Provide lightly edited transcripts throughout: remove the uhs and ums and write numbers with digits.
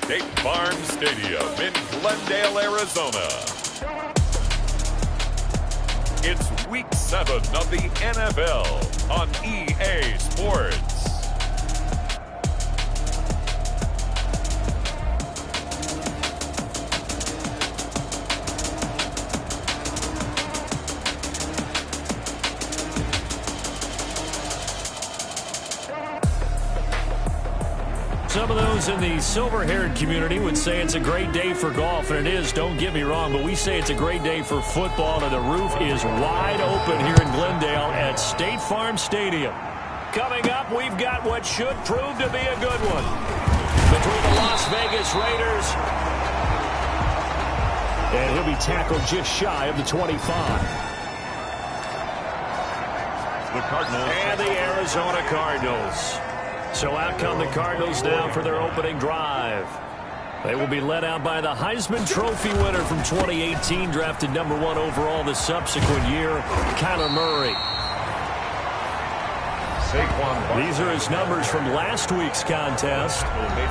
State Farm Stadium in Glendale, Arizona. It's Week 7 of the NFL on EA Sports. Some of those in the silver-haired community would say it's a great day for golf, and it is, don't get me wrong, but we say it's a great day for football, and the roof is wide open here in Glendale at State Farm Stadium. Coming up, we've got what should prove to be a good one between the Las Vegas Raiders, and he'll be tackled just shy of the 25. The Cardinals. And the Arizona Cardinals. So out come the Cardinals now for their opening drive. They will be led out by the Heisman Trophy winner from 2018, drafted #1 overall the subsequent year, Kyler Murray. These are his numbers from last week's contest.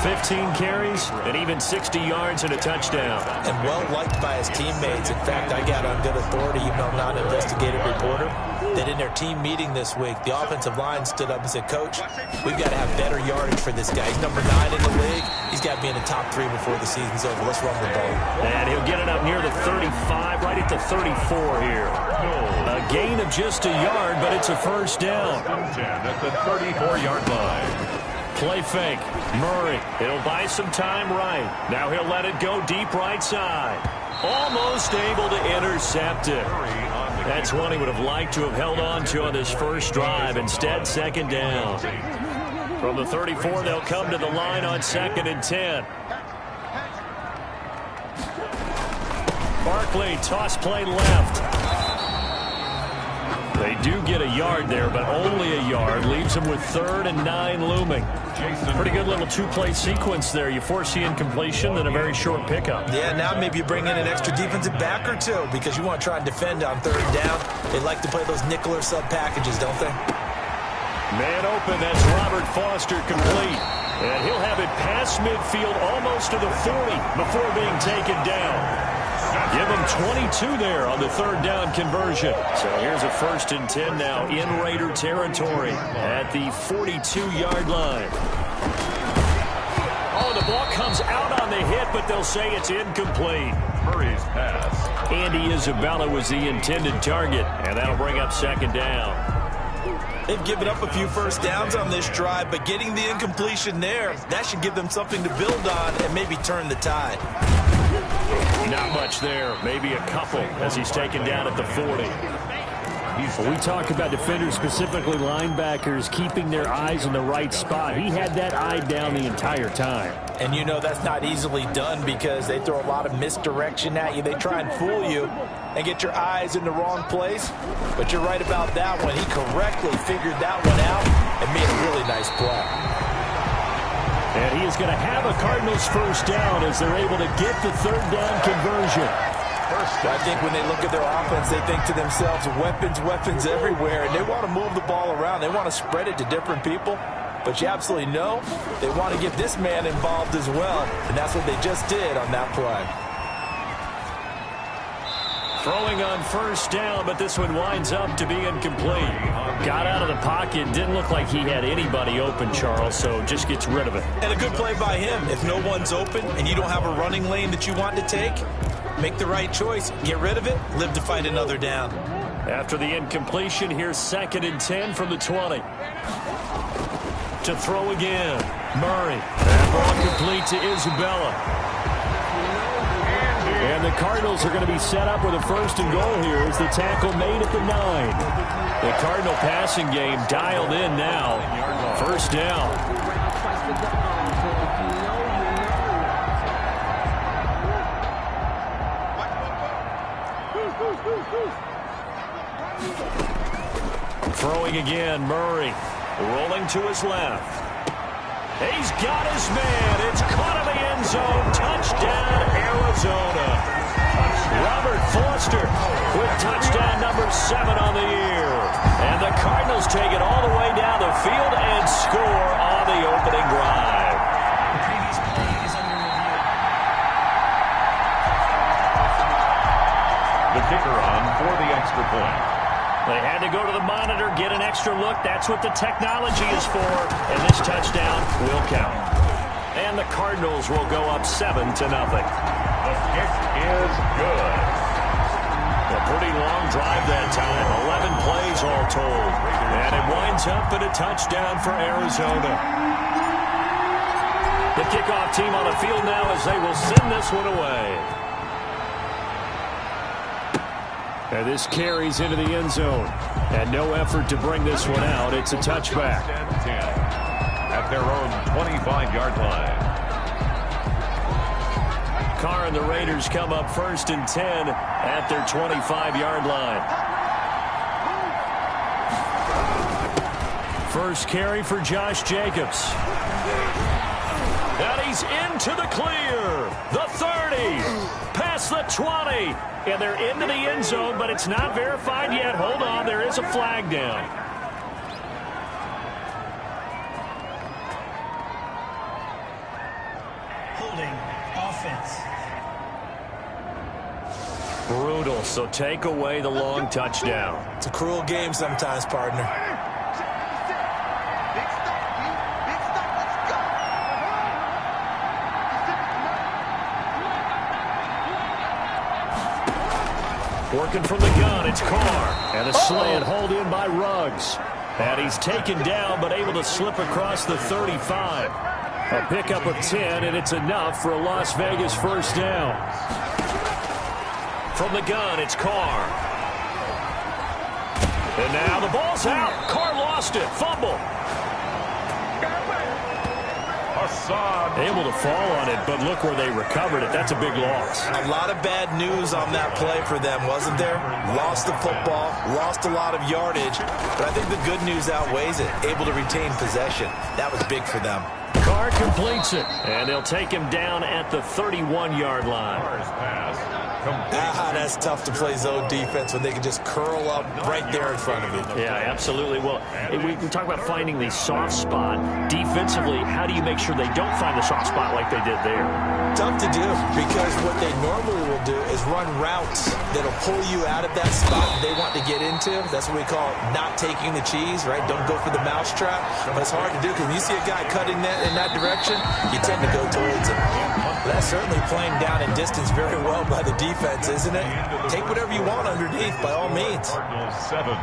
15 carries and even 60 yards and a touchdown. And well-liked by his teammates. In fact, I got on good authority, even though I'm not an investigative reporter, that in their team meeting this week, the offensive line stood up and said, Coach, we've got to have better yardage for this guy. He's number 9 in the league. He's got to be in the top 3 before the season's over. Let's run the ball. And he'll get it up near the 35, right at the 34 here. A gain of just a yard, but it's a first down. At the 34-yard line. Play fake. Murray. He'll buy some time right. Now he'll let it go deep right side. Almost able to intercept it. That's one he would have liked to have held on to on this first drive. Instead, second down. From the 34, they'll come to the line on 2nd and 10. Barkley, toss play left. They do get a yard there, but only a yard. Leaves them with 3rd and 9 looming. Pretty good little two-play sequence there. You force the incompletion, then a very short pickup. Yeah, now maybe you bring in an extra defensive back or two because you want to try and defend on 3rd down. They like to play those nickel or sub packages, don't they? Man open, that's Robert Foster complete. And he'll have it past midfield almost to the 40 before being taken down. Give him 22 there on the 3rd down conversion. So here's a 1st and 10 now in Raider territory at the 42-yard line. Oh, the ball comes out on the hit, but they'll say it's incomplete. Murray's pass. Andy Isabella was the intended target, and that'll bring up 2nd down. They've given up a few first downs on this drive, but getting the incompletion there, that should give them something to build on and maybe turn the tide. Not much there. Maybe a couple as he's taken down at the 40. We talk about defenders, specifically linebackers, keeping their eyes in the right spot. He had that eye down the entire time. And you know that's not easily done because they throw a lot of misdirection at you. They try and fool you and get your eyes in the wrong place. But you're right about that one. He correctly figured that one out and made a really nice play. And he is going to have a Cardinals first down as they're able to get the 3rd down conversion. I think when they look at their offense, they think to themselves, weapons, weapons everywhere. And they want to move the ball around. They want to spread it to different people. But you absolutely know they want to get this man involved as well. And that's what they just did on that play. Throwing on 1st down, but this one winds up to be incomplete. Got out of the pocket. Didn't look like he had anybody open, Charles, so just gets rid of it. And a good play by him. If no one's open and you don't have a running lane that you want to take, make the right choice. Get rid of it. Live to fight another down. After the incompletion, here's 2nd and 10 from the 20. To throw again. Murray. That ball complete to Isabella. And the Cardinals are going to be set up with a 1st and goal here as the tackle made at the 9. The Cardinal passing game dialed in now. 1st down. Throwing again, Murray. Rolling to his left. He's got his man. It's caught in the end zone. Touchdown, Arizona. Robert Foster with touchdown number 7 on the year. And the Cardinals take it all the way down the field and score on the opening drive. The previous play is under review. kicker on for the extra point. They had to go to the monitor, get an extra look. That's what the technology is for. And this touchdown will count. And the Cardinals will go up 7-0. The kick is good. A pretty long drive that time. 11 plays all told. And it winds up in a touchdown for Arizona. The kickoff team on the field now as they will send this one away. And this carries into the end zone. And no effort to bring this one out. It's a touchback. At their own 25-yard line. Carr and the Raiders come up 1st and 10 at their 25-yard line. First carry for Josh Jacobs. And he's into the clear. The 30. Past the 20. And they're into the end zone, but it's not verified yet. Hold on, there is a flag down. Holding offense. Brutal, so take away the long touchdown. It's a cruel game sometimes, partner. Working from the gun, it's Carr. And a slant hold in by Ruggs. And he's taken down, but able to slip across the 35. A pickup of 10, and it's enough for a Las Vegas first down. From the gun, it's Carr. And now the ball's out. Carr lost it. Fumble. Able to fall on it, but look where they recovered it. That's a big loss. A lot of bad news on that play for them, wasn't there? Lost the football, lost a lot of yardage, but I think the good news outweighs it. Able to retain possession. That was big for them. Carr completes it, and they'll take him down at the 31-yard line. That's tough to play zone defense when they can just curl up right there in front of you. Yeah, absolutely. Well, we talk about finding the soft spot. Defensively, how do you make sure they don't find the soft spot like they did there? Tough to do, because what they normally will do is run routes that'll pull you out of that spot they want to get into. That's what we call not taking the cheese, right? Don't go for the mousetrap. But it's hard to do because when you see a guy cutting that in that direction, you tend to go towards him. But that's certainly playing down in distance very well by the defense, isn't it? Take whatever you want underneath, by all means. Cardinals 7,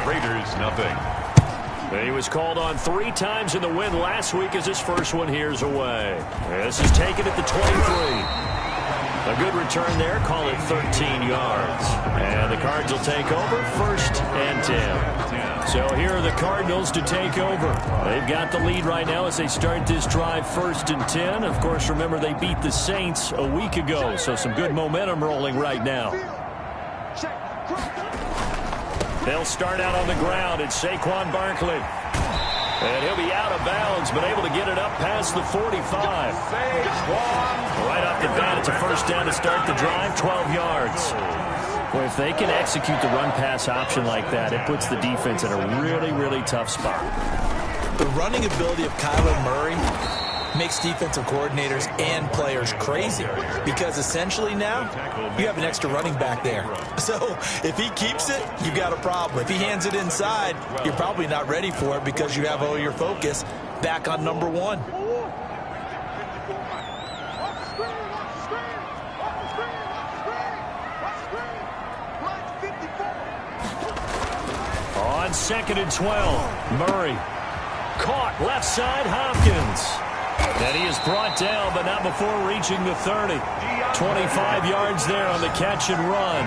Raiders nothing. He was called on 3 times in the win last week as his first one here's away. This is taken at the 23. A good return there. Call it 13 yards. And the Cards will take over 1st and 10. So here are the Cardinals to take over. They've got the lead right now as they start this drive 1st and 10. Of course, remember they beat the Saints a week ago, so some good momentum rolling right now. They'll start out on the ground. It's Saquon Barkley. And he'll be out of bounds, but able to get it up past the 45. Right off the bat, it's a first down to start the drive, 12 yards. Well, if they can execute the run-pass option like that, it puts the defense in a really, really tough spot. The running ability of Kyler Murray makes defensive coordinators and players crazy, because essentially now you have an extra running back there. So if he keeps it, you've got a problem. If he hands it inside, you're probably not ready for it because you have all your focus back on number 1. On 2nd and 12, Murray. Caught left side, Hopkins. And he is brought down, but not before reaching the 30. 25 yards there on the catch and run.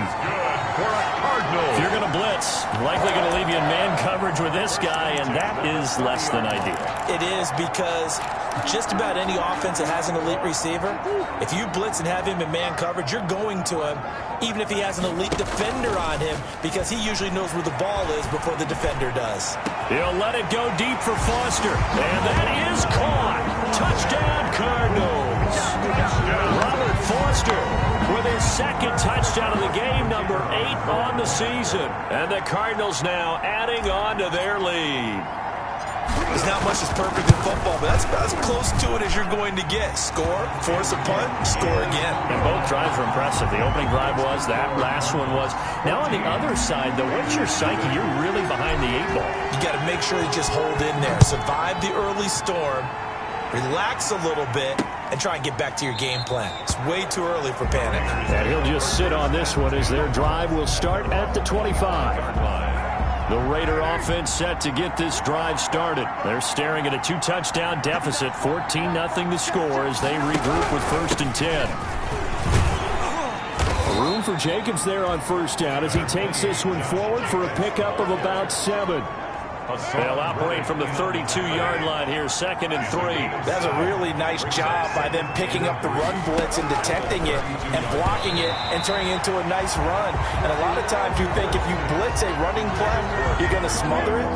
If you're going to blitz, likely going to leave you in man coverage with this guy, and that is less than ideal. It is, because just about any offense that has an elite receiver, if you blitz and have him in man coverage, you're going to him, even if he has an elite defender on him, because he usually knows where the ball is before the defender does. He'll let it go deep for Foster, and that is caught. Touchdown, Cardinals. Robert Foster with his 2nd touchdown of the game, number 8 on the season. And the Cardinals now adding on to their lead. There's not much that's perfect in football, but that's about as close to it as you're going to get. Score, force a punt, score again. And both drives were impressive. The opening drive was, that last one was. Now on the other side, though, what's your psyche? You're really behind the 8 ball. You got to make sure you just hold in there. Survive the early storm, relax a little bit, and try and get back to your game plan. It's way too early for panic. And he'll just sit on this one as their drive will start at the 25. The Raider offense set to get this drive started. They're staring at a 2-touchdown deficit, 14-0 to score as they regroup with 1st and 10. Room for Jacobs there on 1st down as he takes this one forward for a pickup of about 7. They'll operate from the 32-yard line here, 2nd and 3. That's a really nice job by them picking up the run blitz and detecting it and blocking it and turning it into a nice run. And a lot of times you think if you blitz a running play, you're going to smother it.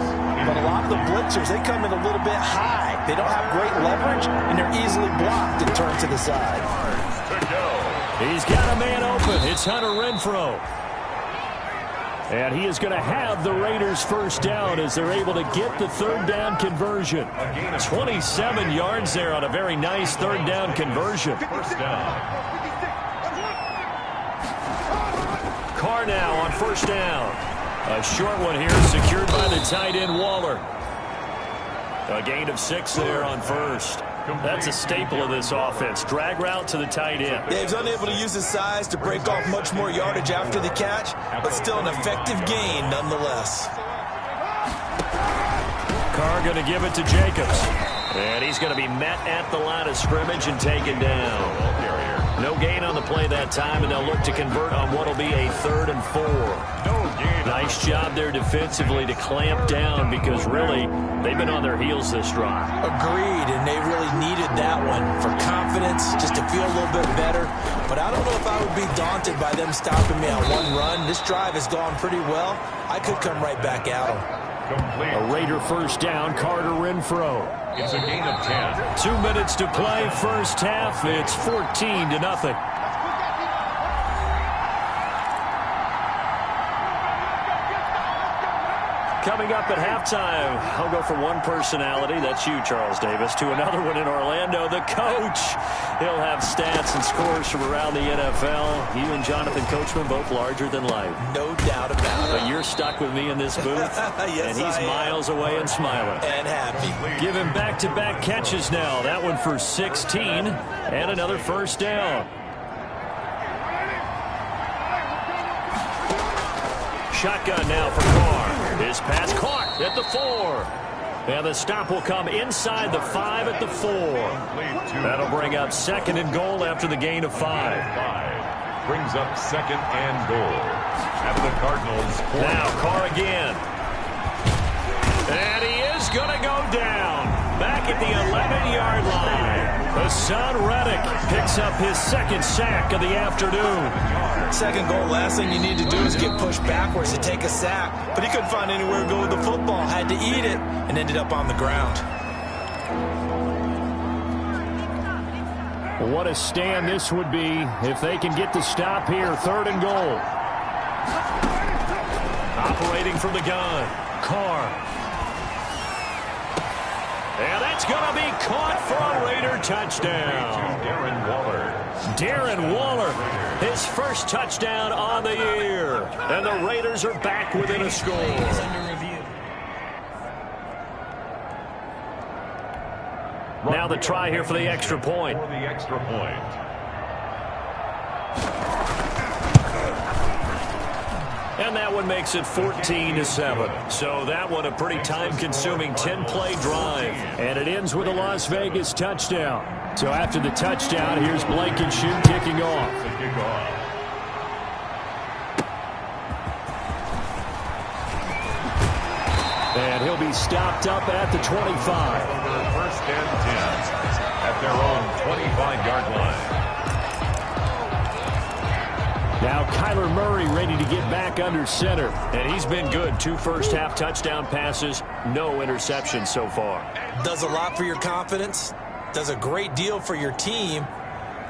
But a lot of the blitzers, they come in a little bit high. They don't have great leverage, and they're easily blocked and turned to the side. He's got a man open. It's Hunter Renfrow. And he is going to have the Raiders' 1st down as they're able to get the 3rd down conversion. 27 yards there on a very nice 3rd down conversion. 1st down. Carr now on 1st down. A short one here secured by the tight end Waller. A gain of 6 there on 1st. That's a staple of this offense. Drag route to the tight end. Dave's unable to use his size to break off much more yardage after the catch, but still an effective gain nonetheless. Carr going to give it to Jacobs. And he's going to be met at the line of scrimmage and taken down. No gain on the play that time, and they'll look to convert on what will be a 3rd and 4. Nice job there defensively to clamp down because really they've been on their heels this drive. Agreed, and they really needed that one for confidence, just to feel a little bit better. But I don't know if I would be daunted by them stopping me on one run. This drive has gone pretty well. I could come right back at them. A Raider 1st down, Carter Renfrow. It's a gain of 10. 2 minutes to play, 1st half. It's 14-0. Coming up at halftime, I'll go from one personality, that's you, Charles Davis, to another one in Orlando, the coach. He'll have stats and scores from around the NFL. You and Jonathan Coachman, both larger than life. No doubt about it. But you're stuck with me in this booth, yes, and he's miles away and smiling. And happy. Give him back-to-back catches now. That one for 16, and another 1st down. Shotgun now for Carr. His pass caught at the 4. And the stop will come inside the 5 at the 4. That'll bring up 2nd and goal after the gain of 5. Brings up 2nd and goal. At the Cardinals. Now Carr again. And he is going to go down. Back at the 11-yard line. Hassan Reddick picks up his 2nd sack of the afternoon. 2nd goal, last thing you need to do is get pushed backwards to take a sack. But he couldn't find anywhere to go with the football. Had to eat it and ended up on the ground. What a stand this would be if they can get the stop here. 3rd and goal. Operating from the gun. Carr. And that's going to be caught for a Raider touchdown. Darren Waller, his 1st touchdown on the year. And the Raiders are back within a score. Now the try here for the extra point. And that one makes it 14-7. So that one a pretty time-consuming 10-play drive. And it ends with a Las Vegas touchdown. So after the touchdown, here's Blankenship kicking off. And he'll be stopped up at the 25. 1st and 10 at their own 25-yard line. Now Kyler Murray ready to get back under center. And he's been good. 2 first-half touchdown passes, no interceptions so far. Does a lot for your confidence. Does a great deal for your team.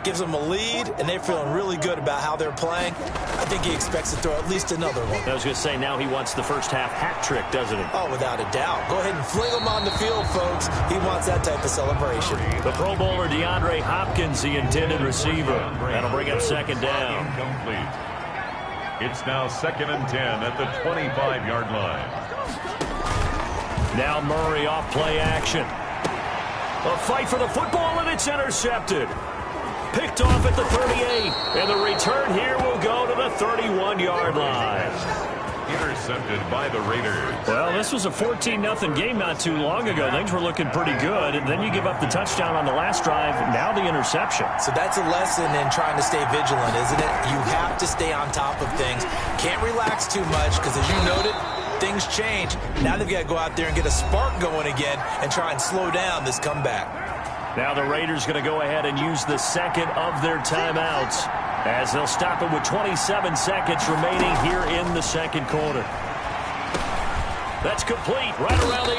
gives them a lead, and they're feeling really good about how they're playing. I think he expects to throw at least another one. I was going to say, now he wants the first half hat trick, doesn't he? Oh, without a doubt. Go ahead and fling him on the field, folks. He wants that type of celebration. The Pro Bowler DeAndre Hopkins, the intended receiver. That'll bring up second down. Incomplete. It's now 2nd and 10 at the 25-yard line. Now Murray off play action. A fight for the football, and it's intercepted. Picked off at the 38, and the return here will go to the 31-yard line. Intercepted by the Raiders. Well, this was a 14-0 game not too long ago. Things were looking pretty good, and then you give up the touchdown on the last drive, now the interception. So that's a lesson in trying to stay vigilant, isn't it? You have to stay on top of things. Can't relax too much, because as you noted, things change. Now they've got to go out there and get a spark going again and try and slow down this comeback. Now the Raiders going to go ahead and use the second of their timeouts, as they'll stop it with 27 seconds remaining here in the second quarter. That's complete right around the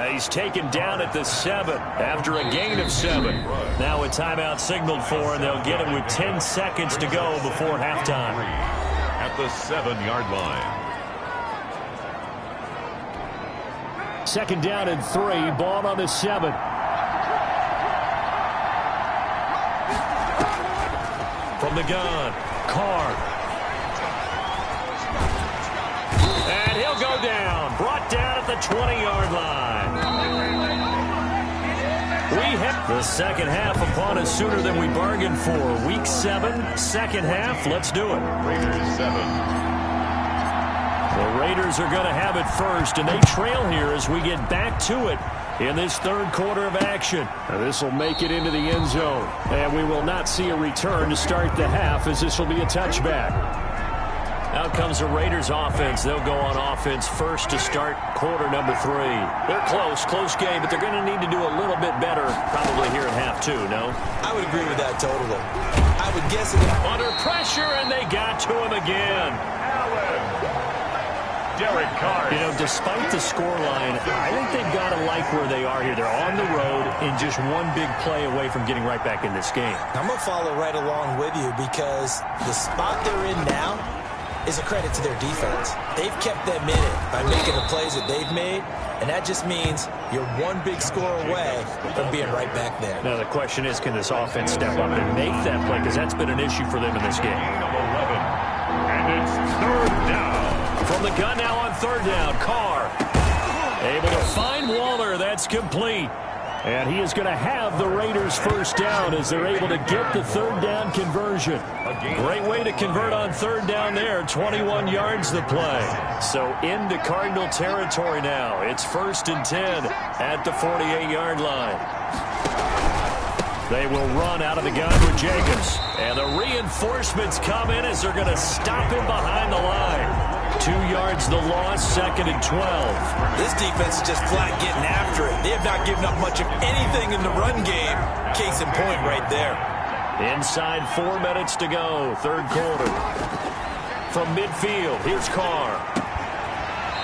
8. He's taken down at the 7 after a gain of 7. Now a timeout signaled for, and they'll get it with 10 seconds to go before halftime. At the 7-yard line. Second down and 3, ball on the 7. From the gun, Carr. And he'll go down. Brought down at the 20-yard line. We have the second half upon us sooner than we bargained for. Week 7, second half. Let's do it. Raiders 7. The Raiders are going to have it first, and they trail here as we get back to it in this third quarter of action. This will make it into the end zone, and we will not see a return to start the half, as this will be a touchback. Out comes the Raiders offense. They'll go on offense first to start quarter number 3. They're close game, but they're going to need to do a little bit better probably here in half 2, no? I would agree with that totally. I would guess it. Under pressure, and they got to him again. Derek Carr. You know, despite the scoreline, I think they've got to like where they are here. They're on the road and just one big play away from getting right back in this game. I'm going to follow right along with you, because the spot they're in now is a credit to their defense. They've kept them in it by making the plays that they've made, and that just means you're one big score away from being right back there. Now, the question is, can this offense step up and make that play? Because that's been an issue for them in this game. Gain of 11. And it's 3rd down. From the gun now on 3rd down, Carr able to find Waller. That's complete. And he is going to have the Raiders first down as they're able to get the 3rd down conversion. Great way to convert on 3rd down there. 21 yards the play. So into Cardinal territory now. It's 1st and 10 at the 48-yard line. They will run out of the gun with Jacobs. And the reinforcements come in as they're going to stop him behind the line. 2 yards the loss, 2nd and 12. This defense is just flat getting after it. They have not given up much of anything in the run game. Case in point right there. Inside 4 minutes to go, third quarter. From midfield, here's Carr.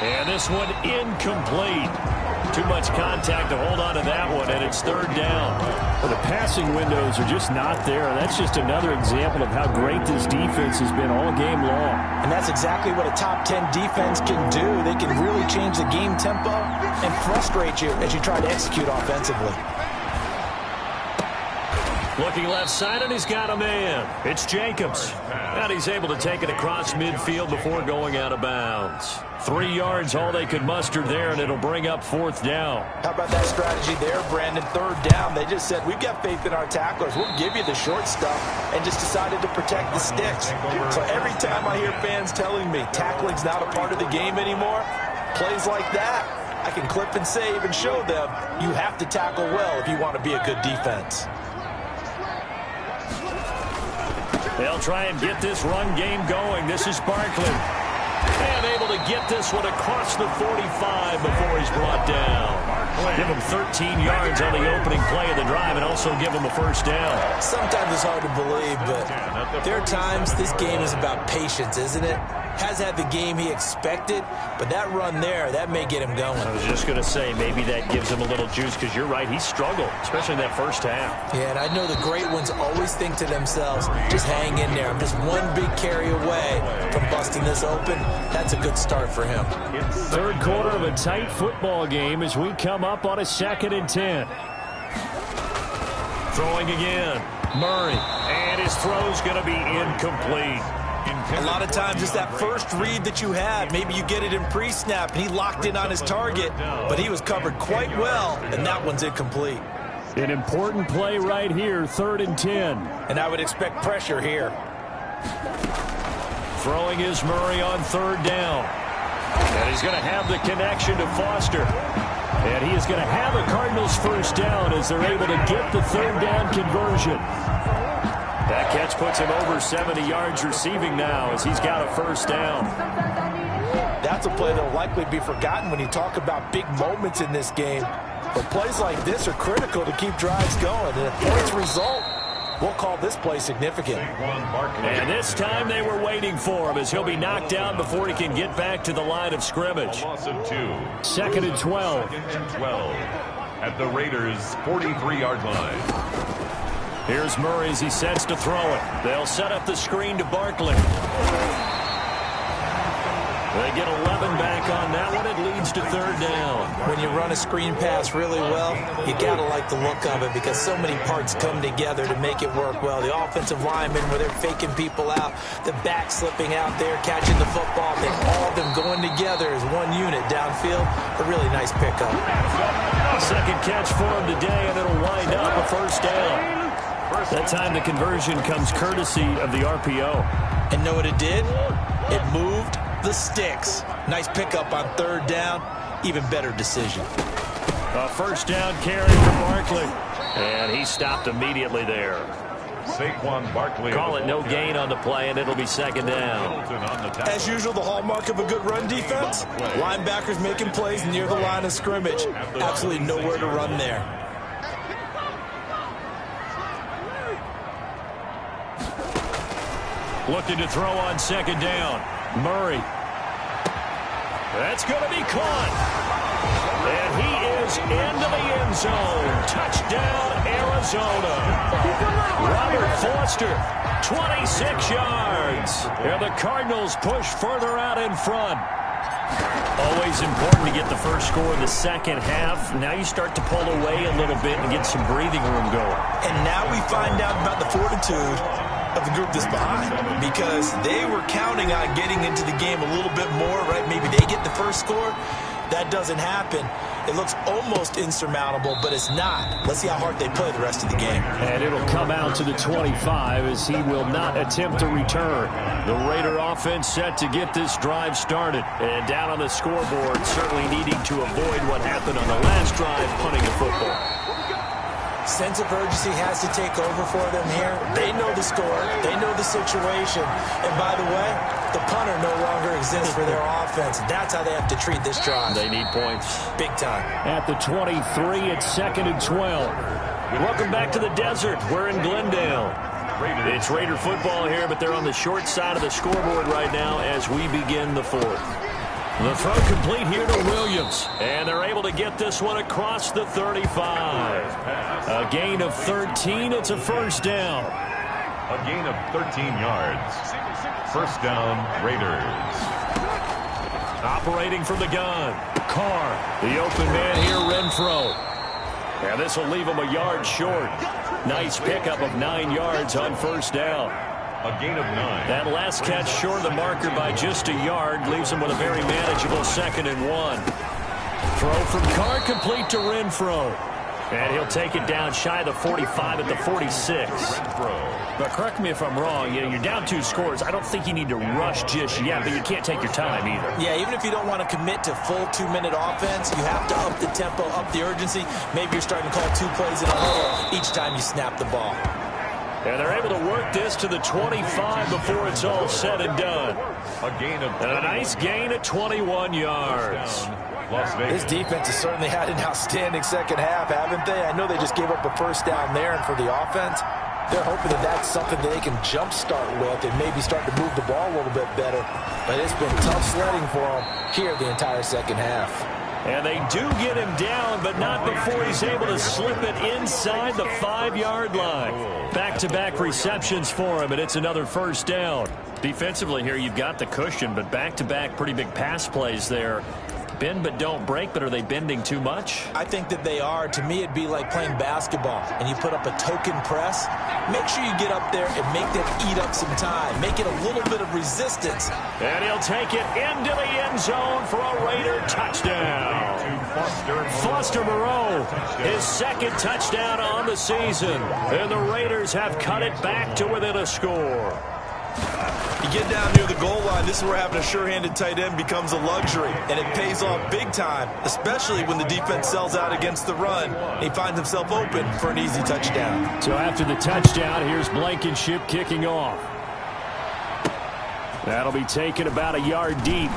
And this one incomplete. Too much contact to hold on to that one, and it's 3rd down. Well, the passing windows are just not there, and that's just another example of how great this defense has been all game long. And that's exactly what a top 10 defense can do. They can really change the game tempo and frustrate you as you try to execute offensively. Looking left side, and he's got a man. It's Jacobs. And he's able to take it across midfield before going out of bounds. 3 yards, all they could muster there, and it'll bring up 4th down. How about that strategy there, Brandon? 3rd down. They just said, we've got faith in our tacklers. We'll give you the short stuff, and just decided to protect the sticks. So every time I hear fans telling me tackling's not a part of the game anymore, plays like that, I can clip and save and show them you have to tackle well if you want to be a good defense. They'll try and get this run game going. This is Barkley. And able to get this one across the 45 before he's brought down. Give them 13 yards on the opening play of the drive and also give them a first down. Sometimes it's hard to believe, but there are times this game is about patience, isn't it? Has had the game he expected, but that run there, that may get him going. I was just going to say, maybe that gives him a little juice, because you're right, he struggled, especially in that first half. Yeah, and I know the great ones always think to themselves, just hang in there. I'm just one big carry away from busting this open. That's a good start for him. Third quarter of a tight football game as we come up on a 2nd and 10. Throwing again, Murray, and his throw's going to be incomplete. A lot of times it's that first read that you had. Maybe you get it in pre-snap, and he locked in on his target, but he was covered quite well, and that one's incomplete. An important play right here, 3rd and 10. And I would expect pressure here. Throwing is Murray on 3rd down. And he's going to have the connection to Foster. And he is going to have a Cardinals first down as they're able to get the 3rd down conversion. That catch puts him over 70 yards receiving now as he's got a first down. That's a play that will likely be forgotten when you talk about big moments in this game. But plays like this are critical to keep drives going. And if points result, we'll call this play significant. And this time they were waiting for him as he'll be knocked down before he can get back to the line of scrimmage. 2nd and 12. At the Raiders' 43-yard line. Here's Murray as he sets to throw it. They'll set up the screen to Barkley. They get 11 back on that one. It leads to 3rd down. When you run a screen pass really well, you got to like the look of it because so many parts come together to make it work well. The offensive linemen where they're faking people out, the back slipping out there, catching the football, then all of them going together as one unit downfield. A really nice pickup. Second catch for him today, and it'll wind up a first down. That time the conversion comes courtesy of the RPO. And know what it did? It moved the sticks. Nice pickup on 3rd down. Even better decision. A first down carry for Barkley. And he stopped immediately there. Saquon Barkley. Call it no gain on the play, and it'll be 2nd down. As usual, the hallmark of a good run defense. Linebackers making plays near the line of scrimmage. Absolutely nowhere to run there. Looking to throw on 2nd down. Murray. That's going to be caught. And he is into the end zone. Touchdown, Arizona. Robert Foster, 26 yards. And the Cardinals push further out in front. Always important to get the first score in the second half. Now you start to pull away a little bit and get some breathing room going. And now we find out about the fortitude of the group that's behind, because they were counting on getting into the game a little bit more, right? Maybe they get the first score. That doesn't happen. It looks almost insurmountable, but it's not. Let's see how hard they play the rest of the game. And it'll come out to the 25 as he will not attempt to return. The Raider offense set to get this drive started. And down on the scoreboard, certainly needing to avoid what happened on the last drive, punting the football. Sense of urgency has to take over for them here. They know the score. They know the situation. And by the way, the punter no longer exists for their offense. That's how they have to treat this drive. They need points. Big time. At the 23, it's 2nd and 12. Welcome back to the desert. We're in Glendale. It's Raider football here, but they're on the short side of the scoreboard right now as we begin the 4th. The throw complete here to Williams. And they're able to get this one across the 35. A gain of 13. It's a first down. A gain of 13 yards. First down, Raiders. Operating from the gun. Carr. The open man here, Renfro. And this will leave him a yard short. Nice pickup of 9 yards on first down. A gain of 9. That last catch short of the marker by just a yard leaves him with a very manageable 2nd and 1. Throw from Carr complete to Renfro. And he'll take it down shy of the 45 at the 46. But correct me if I'm wrong, you're down 2 scores. I don't think you need to rush just yet, but you can't take your time either. Yeah, even if you don't want to commit to full 2-minute offense, you have to up the tempo, up the urgency. Maybe you're starting to call 2 plays in a huddle each time you snap the ball. And they're able to work this to the 25 before it's all said and done. A gain of and a nice gain of 21 yards. Las Vegas. This defense has certainly had an outstanding second half, haven't they? I know they just gave up a first down there, and for the offense, they're hoping that that's something that they can jumpstart with and maybe start to move the ball a little bit better. But it's been tough sledding for them here the entire second half. And they do get him down, but not before he's able to slip it inside the 5-yard line. Back-to-back receptions for him, and it's another first down. Defensively here, you've got the cushion, but back-to-back pretty big pass plays there. Bend but don't break, but are they bending too much? I think that they are. To me, it'd be like playing basketball, and you put up a token press. Make sure you get up there and make them eat up some time. Make it a little bit of resistance. And he'll take it into the end zone for a Raider touchdown. Foster Moreau, his second touchdown on the season. And the Raiders have cut it back to within a score. You get down near the goal line, this is where having a sure-handed tight end becomes a luxury, and it pays off big time, especially when the defense sells out against the run. He finds himself open for an easy touchdown. So after the touchdown, here's Blankenship kicking off. That'll be taken about a yard deep.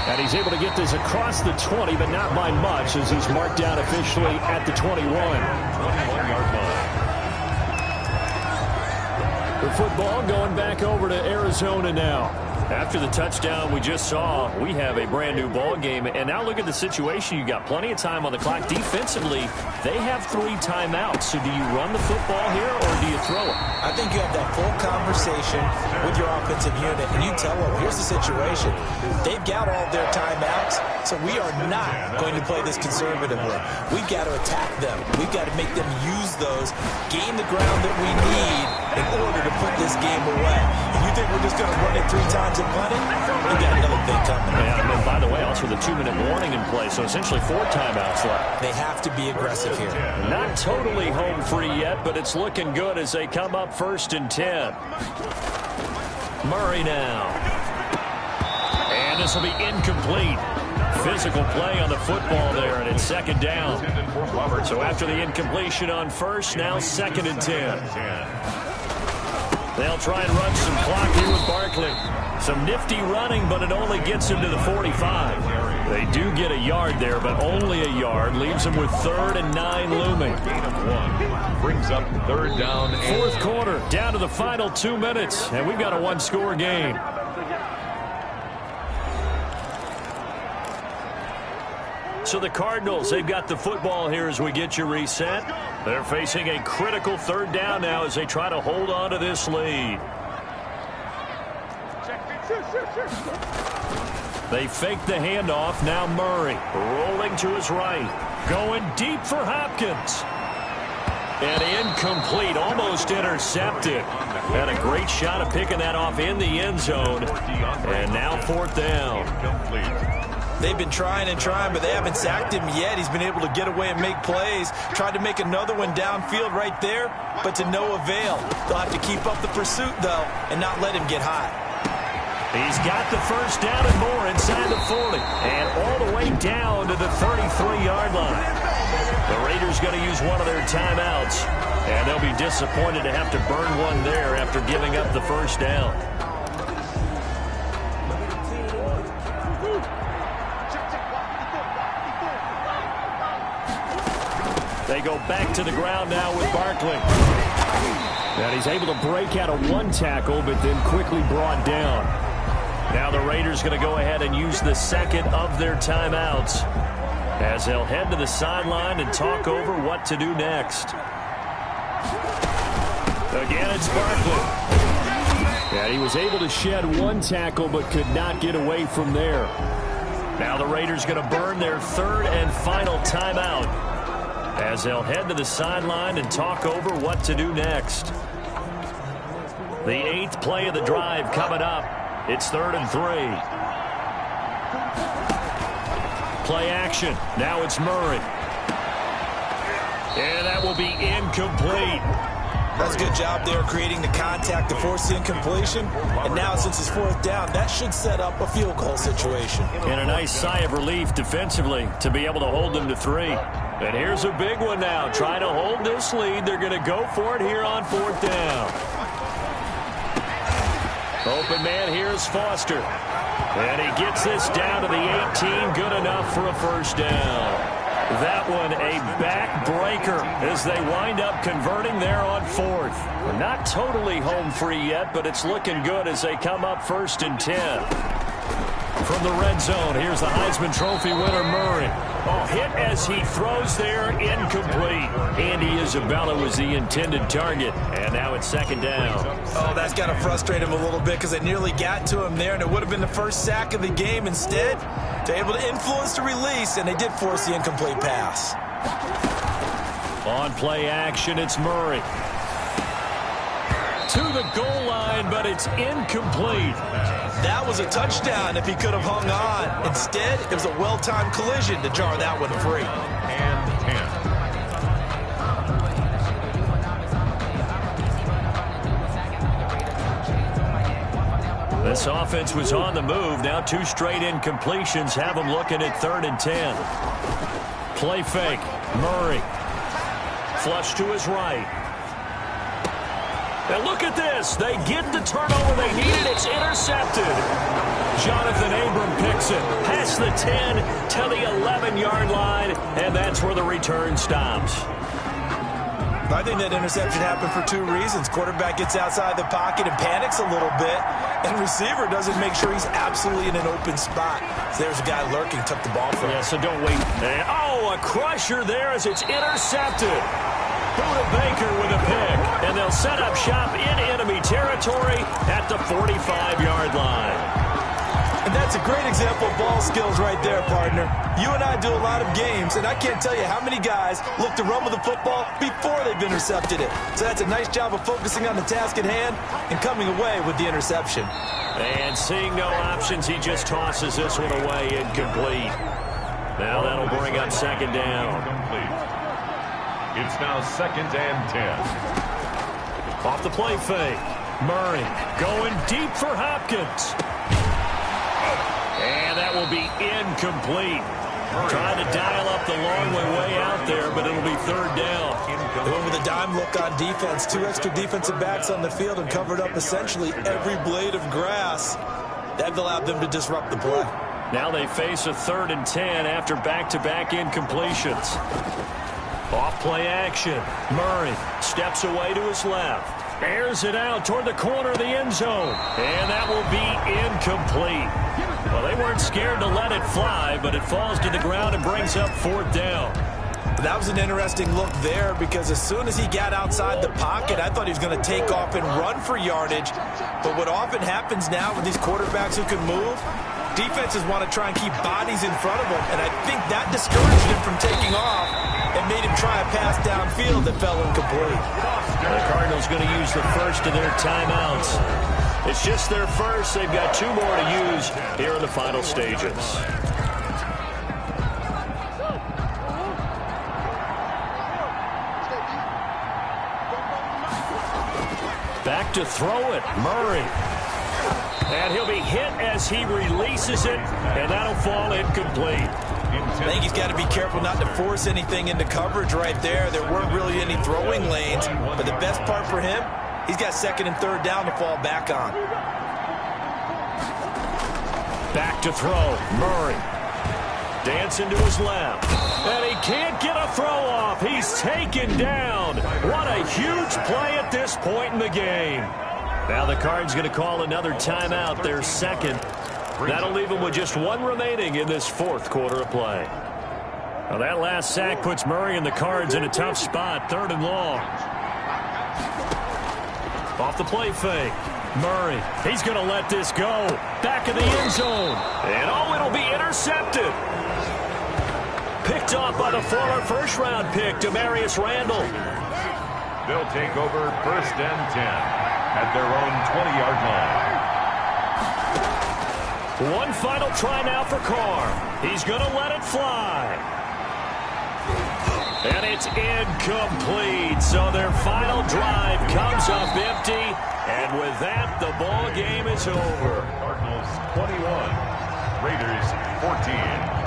And he's able to get this across the 20, but not by much, as he's marked down officially at the 21. 21-yard line. The football going back over to Arizona now. After the touchdown we just saw, we have a brand new ball game. And now look at the situation. You got plenty of time on the clock. Defensively, they have 3 timeouts. So do you run the football here or do you throw it? I think you have that full conversation with your offensive unit, and you tell them, here's the situation. They've got all their timeouts, so we are not going to play this conservatively. We've got to attack them. We've got to make them use those, gain the ground that we need in order to put this game away. If you think we're just going to run it 3 times and punt it, we got another thing coming. Yeah, and then, by the way, also the 2-minute warning in play, so essentially 4 timeouts left. They have to be aggressive here. Not totally home free yet, but it's looking good as they come up 1st and 10. Murray now. And this will be incomplete. Physical play on the football there, and it's 2nd down. So after the incompletion on 1st, now 2nd and 10. They'll try and run some clock here with Barkley. Some nifty running, but it only gets him to the 45. They do get a yard there, but only a yard. Leaves them with 3rd and 9 looming. Gain of 1 brings up 3rd down. 4th quarter, down to the final 2 minutes, and we've got a 1-score game. So the Cardinals, they've got the football here as we get you reset. They're facing a critical 3rd down now as they try to hold on to this lead. They fake the handoff. Now Murray rolling to his right. Going deep for Hopkins. And incomplete, almost intercepted. Had a great shot of picking that off in the end zone. And now 4th down. They've been trying and trying, but they haven't sacked him yet. He's been able to get away and make plays. Tried to make another one downfield right there, but to no avail. They'll have to keep up the pursuit, though, and not let him get hot. He's got the 1st down and more inside the 40. And all the way down to the 33-yard line. The Raiders going to use one of their timeouts. And they'll be disappointed to have to burn one there after giving up the 1st down. They go back to the ground now with Barkley. And he's able to break out of 1 tackle, but then quickly brought down. Now the Raiders going to go ahead and use the 2nd of their timeouts as they'll head to the sideline and talk over what to do next. Again, it's Barkley. And he was able to shed 1 tackle, but could not get away from there. Now the Raiders going to burn their 3rd and final timeout as they'll head to the sideline and talk over what to do next. The 8th play of the drive coming up. It's 3rd and 3. Play action. Now it's Murray. And that will be incomplete. That's a good job there creating the contact to force the incompletion. And now since it's 4th down, that should set up a field goal situation. And a nice sigh of relief defensively to be able to hold them to 3. And here's a big one now. Trying to hold this lead. They're going to go for it here on 4th down. Open man here is Foster. And he gets this down to the 18. Good enough for a first down. That one a backbreaker as they wind up converting there on fourth. Not totally home free yet, but it's looking good as they come up 1st and 10. From the red zone, here's the Heisman Trophy winner, Murray. Oh, hit as he throws there, incomplete. Andy Isabella was the intended target, and now it's 2nd down. Oh, that's got to frustrate him a little bit because they nearly got to him there, and it would have been the first sack of the game. Instead, they're able to influence the release, and they did force the incomplete pass. On play action, it's Murray. To the goal line, but it's incomplete. That was a touchdown if he could have hung on. Instead, it was a well-timed collision to jar that one free. And 10. This offense was on the move. Now 2 straight incompletions have them looking at 3rd and 10. Play fake. Murray. Flush to his right. And look at this. They get the turnover they needed. It's intercepted. Jonathan Abram picks it. Past the 10 to the 11-yard line, and that's where the return stops. I think that interception happened for 2 reasons. Quarterback gets outside the pocket and panics a little bit, and receiver doesn't make sure he's absolutely in an open spot. So there's a guy lurking, took the ball from him. Yeah, so don't wait. And, a crusher there as it's intercepted. Buda Baker with a pick, and they'll set up shop in enemy territory at the 45-yard line. And that's a great example of ball skills right there, partner. You and I do a lot of games, and I can't tell you how many guys look to run with the football before they've intercepted it. So that's a nice job of focusing on the task at hand and coming away with the interception. And seeing no options, he just tosses this one away, incomplete. Now that'll bring up 2nd down. It's now 2nd and 10. Off the play fake. Murray going deep for Hopkins. And that will be incomplete. Trying to dial up the long way out there, but it'll be 3rd down. They went with a dime look on defense. 2 extra defensive backs on the field and covered up essentially every blade of grass. That allowed them to disrupt the play. Now they face a 3rd and 10 after back-to-back incompletions. Off play action. Murray steps away to his left. Airs it out toward the corner of the end zone. And that will be incomplete. Well, they weren't scared to let it fly, but it falls to the ground and brings up 4th down. That was an interesting look there because as soon as he got outside the pocket, I thought he was going to take off and run for yardage. But what often happens now with these quarterbacks who can move, defenses want to try and keep bodies in front of them, and I think that discouraged him from taking off and made him try a pass downfield that fell incomplete. The Cardinals going to use the first of their timeouts. It's just their first. They've got 2 more to use here in the final stages. Back to throw it, Murray. And he'll be hit as he releases it, and that'll fall incomplete. I think he's got to be careful not to force anything into coverage right there. There weren't really any throwing lanes, but the best part for him, he's got 2nd and 3rd down to fall back on. Back to throw, Murray. Dancing to his left. And he can't get a throw off. He's taken down. What a huge play at this point in the game. Now the Cards going to call another timeout, their 2nd. That'll leave them with just 1 remaining in this 4th quarter of play. Well, that last sack puts Murray and the Cards in a tough spot, 3rd and long. Off the play fake. Murray, he's going to let this go. Back in the end zone. And it'll be intercepted. Picked off by the former first-round pick, Demarius Randall. They'll take over 1st and 10 at their own 20-yard line. One final try now for Carr. He's going to let it fly. And it's incomplete. So their final drive comes up empty. And with that, the ball game is over. Cardinals 21, Raiders 14.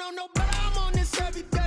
don't know, but I'm on this every day.